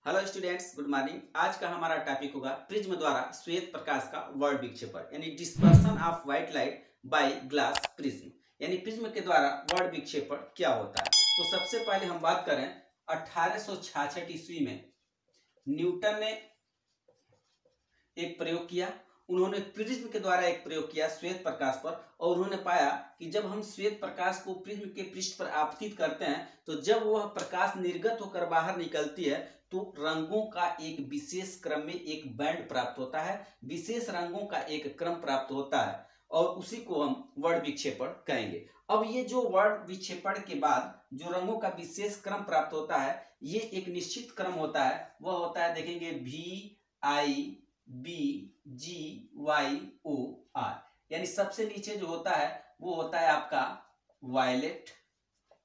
Hello students, good morning. आज का हमारा टॉपिक होगा प्रिज्म द्वारा श्वेत प्रकाश का वर्ड विक्षेपण यानी dispersion of white light by glass prism. यानी प्रिज्म के द्वारा वर्ड विक्षेपण क्या होता है। तो सबसे पहले हम बात करें 1866 ईस्वी में न्यूटन ने एक प्रयोग किया। उन्होंने प्रिज्म के द्वारा एक प्रयोग किया श्वेत प्रकाश पर, और उन्होंने पाया कि जब हम श्वेत प्रकाश को प्रिज्म के पृष्ठ पर आपतित करते हैं तो जब वह प्रकाश निर्गत होकर बाहर निकलती है तो रंगों का एक विशेष क्रम में एक बैंड प्राप्त होता है, विशेष रंगों का एक क्रम प्राप्त होता है, और उसी को हम वर्ण विक्षेपण कहेंगे। अब ये जो वर्ण विक्षेपण के बाद जो रंगों का विशेष क्रम प्राप्त होता है, ये एक निश्चित क्रम होता है। वह होता है, देखेंगे, VIBGYOR। यानी सबसे नीचे जो होता है वो होता है आपका वायलेट,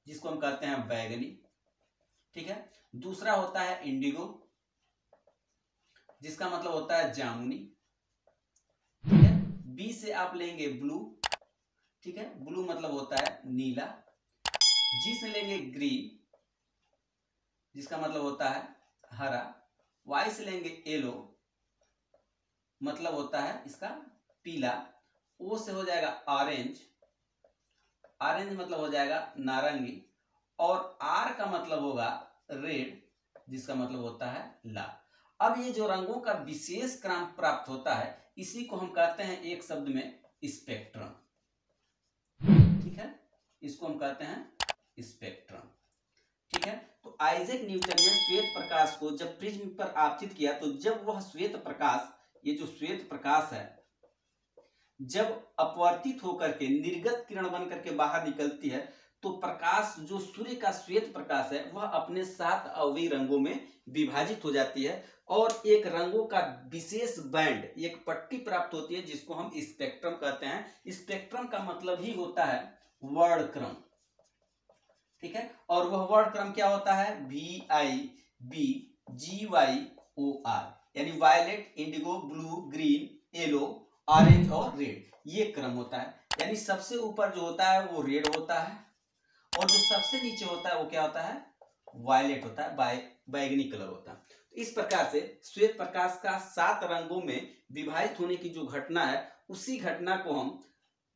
जिसको हम कहते हैं बैगनी, ठीक है। दूसरा होता है इंडिगो, जिसका मतलब होता है जामुनी, ठीक है। बी से आप लेंगे ब्लू, ठीक है, ब्लू मतलब होता है नीला। जी से लेंगे ग्रीन, जिसका मतलब होता है हरा। वाई से लेंगे येलो, मतलब होता है इसका पीला। ओ से हो जाएगा ऑरेंज, ऑरेंज मतलब हो जाएगा नारंगी। और आर का मतलब होगा रेड, जिसका मतलब होता है लाल। अब ये जो रंगों का विशेष क्रम प्राप्त होता है, इसी को हम कहते हैं एक शब्द में स्पेक्ट्रम, ठीक है। इसको हम कहते हैं स्पेक्ट्रम, ठीक है। तो आइजैक न्यूटन ने श्वेत प्रकाश को जब प्रिज्म पर आपतित किया तो जब वह श्वेत प्रकाश, ये जो श्वेत प्रकाश है, जब अपवर्तित होकर के निर्गत किरण बन करके बाहर निकलती है तो प्रकाश जो सूर्य का श्वेत प्रकाश है वह अपने 7 अवयवी रंगों में विभाजित हो जाती है और एक रंगों का विशेष बैंड, एक पट्टी प्राप्त होती है, जिसको हम स्पेक्ट्रम कहते हैं। स्पेक्ट्रम का मतलब ही होता है वर्णक्रम, ठीक है। और वह वर्णक्रम क्या होता है? VIBGYOR, यानी violet, indigo, blue, green, yellow, orange और रेड, ये क्रम होता है। यानी सबसे ऊपर जो होता है वो रेड होता है, और जो सबसे नीचे होता है वो क्या होता है? वायलेट होता है, बैगनी कलर होता है। तो इस प्रकार से श्वेत प्रकाश का 7 रंगों में विभाजित होने की जो घटना है, उसी घटना को हम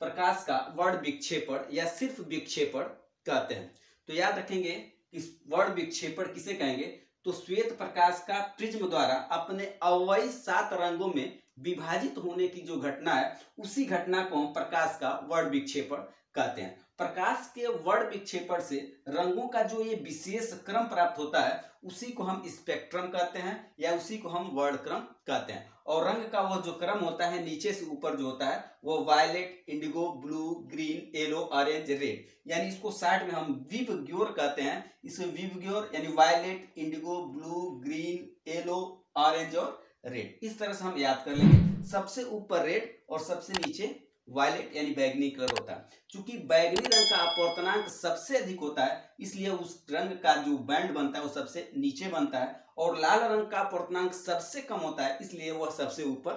प्रकाश का वर्ण विक्षेपण या सिर्फ विक्षेपण कहते हैं। तो याद रखेंगे कि वर्ण विक्षेपण किसे कहेंगे? तो श्वेत प्रकाश का प्रिज्म द्वारा अपने अवयवी 7 रंगों में विभाजित होने की जो घटना है, उसी घटना को हम प्रकाश का वर्ण विक्षेपण कहते हैं। प्रकाश के वर्ण विक्षेपण से रंगों का जो ये विशेष क्रम प्राप्त होता है, उसी को हम स्पेक्ट्रम कहते हैं या उसी को हम वर्णक्रम कहते हैं। और रंग का वो जो क्रम होता है नीचे से ऊपर जो होता है वो violet, indigo, blue, green, yellow, orange, red, यानी इसको साइड में हम विबग्योर कहते हैं। इसमें विबग्योर यानी violet, indigo, blue, green, yellow, orange और रेड, इस तरह से हम याद कर लेंगे। सबसे ऊपर रेड और सबसे नीचे वायलेट यानी बैगनी कलर होता है। चूंकि बैगनी रंग का अपवर्तनांक सबसे अधिक होता है, इसलिए उस रंग का जो बैंड बनता है वो सबसे नीचे बनता है, और लाल रंग का अपवर्तनांक सबसे कम होता है, इसलिए वह सबसे ऊपर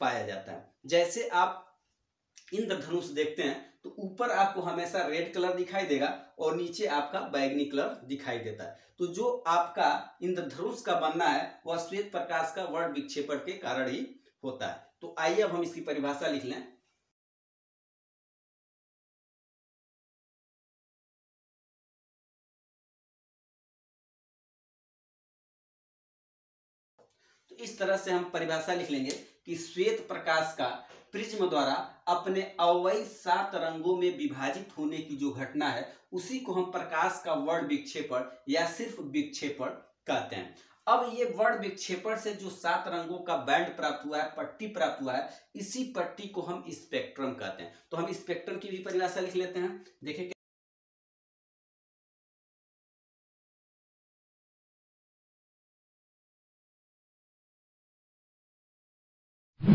पाया जाता है। जैसे आप इंद्रधनुष देखते हैं तो ऊपर आपको हमेशा रेड कलर दिखाई देगा और नीचे आपका बैगनी कलर दिखाई देता है। तो जो आपका इंद्रधनुष का बनना है वह श्वेत प्रकाश का वर्ण विक्षेपण के कारण ही होता है। तो आइए अब हम इसकी परिभाषा लिख लें। तो इस तरह से हम परिभाषा लिख लेंगे कि श्वेत प्रकाश का प्रिज्म द्वारा अपने अवयवी 7 रंगों में विभाजित होने की जो घटना है, उसी को हम प्रकाश का वर्ण विक्षेपण या सिर्फ विक्षेपण कहते हैं। अब ये वर्ण विक्षेपण से जो 7 रंगों का बैंड प्राप्त हुआ है, पट्टी प्राप्त हुआ है, इसी पट्टी को हम स्पेक्ट्रम कहते हैं। तो हम स्पेक्ट्रम की भी परिभाषा लिख लेते हैं। देखिए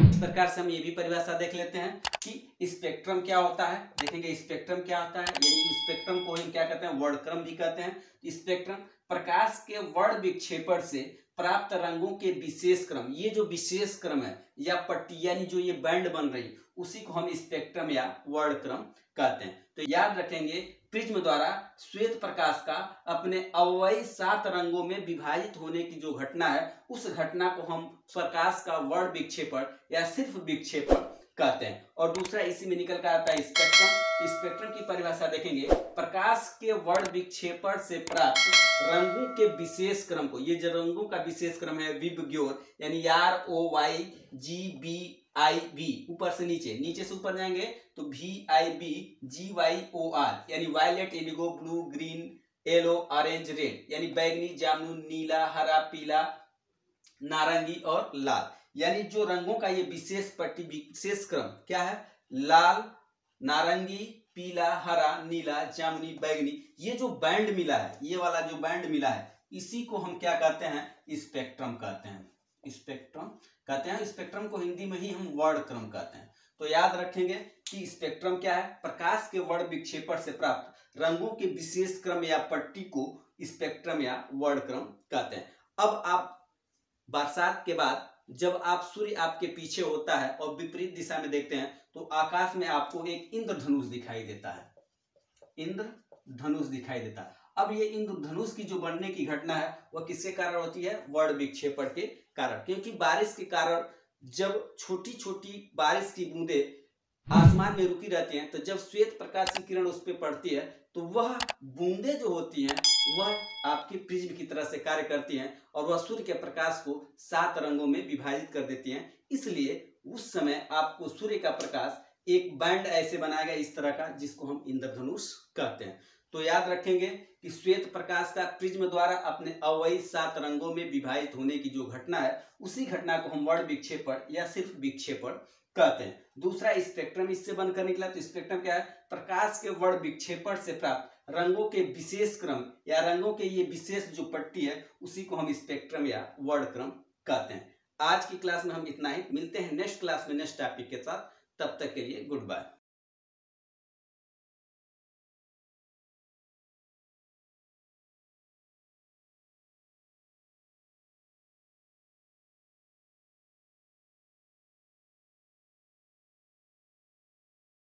इस प्रकार से हम ये भी परिभाषा देख लेते हैं कि स्पेक्ट्रम क्या होता है। देखेंगे स्पेक्ट्रम क्या होता है, यानी स्पेक्ट्रम को हम क्या कहते हैं? वर्णक्रम भी कहते हैं। स्पेक्ट्रम प्रकाश के वर्ण विक्षेपण से प्राप्त रंगों के विशेष क्रम, ये जो विशेष क्रम है या पट्टी यानी जो ये बैंड बन रही, उसी को हम स्पेक्ट्रम या वर्णक्रम कहते हैं। तो याद रखेंगे, प्रिज्म द्वारा श्वेत प्रकाश का अपने अवयवी 7 रंगों में विभाजित होने की जो घटना है, उस घटना को हम प्रकाश का वर्ण विक्षेपण या सिर्फ विक्षेपण कहते हैं। और दूसरा इसी में निकल कर आता है स्पेक्ट्रम। स्पेक्ट्रम की परिभाषा देखेंगे, प्रकाश के वर्ण विक्षेपण से प्राप्त रंगों के विशेष क्रम को, ये जो रंगों का विशेष क्रम है विबग्योर, यानी ROYGBIV, ऊपर से नीचे, नीचे से ऊपर जाएंगे तो VIBGYOR, यानी violet, indigo, blue, green, yellow, orange, red, यानी बैगनी, जामुन, नीला, हरा, पीला, नारंगी और लाल। यानी जो रंगों का ये विशेष पट्टी, विशेष क्रम क्या है, लाल, नारंगी, पीला, हरा, नीला, जामुनी, बैगनी, ये जो बैंड मिला है, ये वाला जो बैंड मिला है, इसी को हम क्या कहते हैं, स्पेक्ट्रम कहते हैं। स्पेक्ट्रम कहते हैं। स्पेक्ट्रम को हिंदी में ही हम वर्णक्रम कहते हैं। तो याद रखेंगे कि स्पेक्ट्रम क्या है, प्रकाश के वर्ण विक्षेपण से प्राप्त रंगों के विशेष क्रम या पट्टी को स्पेक्ट्रम या वर्णक्रम कहते हैं। अब आप बरसात के बाद जब आप सूर्य आपके पीछे होता है और विपरीत दिशा में देखते हैं तो आकाश में आपको एक इंद्रधनुष दिखाई देता है, इंद्रधनुष दिखाई देता है। अब ये इंद्रधनुष की जो बनने की घटना है वह किसके कारण होती है, वर्ण विक्षेपण के कारण। क्योंकि बारिश के कारण जब छोटी छोटी बारिश की बूंदे आसमान में रुकी रहती हैं, तो जब श्वेत प्रकाश की किरण उस पर पड़ती है तो वह बूंदे जो होती हैं वह आपकी प्रिज्म की तरह से कार्य करती हैं और वह सूर्य के प्रकाश को 7 रंगों में विभाजित कर देती हैं। इसलिए उस समय आपको सूर्य का प्रकाश एक बैंड ऐसे बनाएगा इस तरह का, जिसको हम इंद्रधनुष कहते हैं। तो याद रखेंगे कि श्वेत प्रकाश का प्रिज्म द्वारा अपने अवयवी 7 रंगों में विभाजित होने की जो घटना है, उसी घटना को हम वर्ण विक्षेपण या सिर्फ विक्षेपण कहते हैं। दूसरा स्पेक्ट्रम इससे बनकर निकला। तो स्पेक्ट्रम क्या है, प्रकाश के वर्ण विक्षेपण से प्राप्त रंगों के विशेष क्रम या रंगों के ये विशेष जो पट्टी है, उसी को हम स्पेक्ट्रम या वर्णक्रम कहते हैं। आज की क्लास में हम इतना ही, मिलते हैं नेक्स्ट क्लास में नेक्स्ट टॉपिक के साथ। तब तक के लिए गुड बाय।